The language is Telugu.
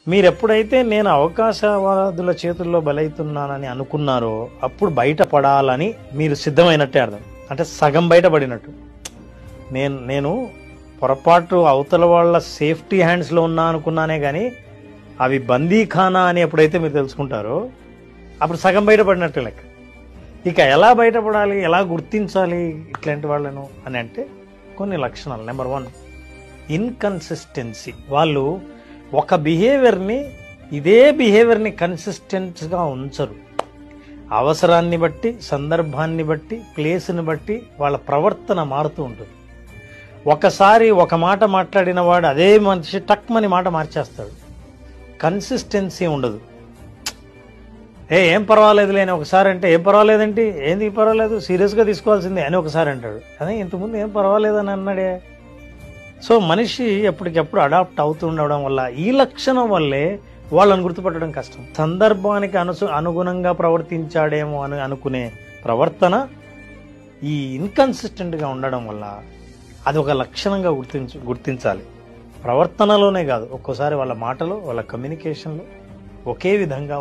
మీరెప్పుడైతే నేను అవకాశవాదుల చేతుల్లో బలైతున్నానని అనుకున్నారో అప్పుడు బయటపడాలని మీరు సిద్ధమైనట్టే అర్థం. అంటే సగం బయటపడినట్టు. నేను పొరపాటు అవతల వాళ్ళ సేఫ్టీ హ్యాండ్స్లో ఉన్నా అనుకున్నానే కానీ అవి బందీఖానా అని ఎప్పుడైతే మీరు తెలుసుకుంటారో అప్పుడు సగం బయటపడినట్టు లెక్క. ఇక ఎలా బయటపడాలి, ఎలా గుర్తించాలి ఇట్లాంటి వాళ్ళను అని అంటే కొన్ని లక్షణాలు. Number 1, inconsistency. వాళ్ళు ఒక బిహేవియర్ని ఇదే బిహేవియర్ని కన్సిస్టెంట్గా ఉంచరు. అవసరాన్ని బట్టి, సందర్భాన్ని బట్టి, ప్లేస్ని బట్టి వాళ్ళ ప్రవర్తన మారుతూ ఉంటుంది. ఒకసారి ఒక మాట మాట్లాడిన వాడు అదే మనిషి టక్మని మాట మార్చేస్తాడు. కన్సిస్టెన్సీ ఉండదు. ఏం పర్వాలేదులే అని ఒకసారి అంటే ఏం పర్వాలేదంటే ఏంది పర్వాలేదు, సీరియస్గా తీసుకోవాల్సిందే అని ఒకసారి అంటాడు. అదే ఇంతకుముందు ఏం పర్వాలేదని అన్నాడే. సో మనిషి ఎప్పటికెప్పుడు అడాప్ట్ అవుతుండడం వల్ల, ఈ లక్షణం వల్లే వాళ్ళని గుర్తుపట్టడం కష్టం. సందర్భానికి అనుగుణంగా ప్రవర్తించాడేమో అని అనుకునే ప్రవర్తన ఈ ఇన్కన్సిస్టెంట్గా ఉండడం వల్ల అది ఒక లక్షణంగా గుర్తించాలి. ప్రవర్తనలోనే కాదు, ఒక్కోసారి వాళ్ళ మాటలో, వాళ్ళ కమ్యూనికేషన్లో ఒకే విధంగా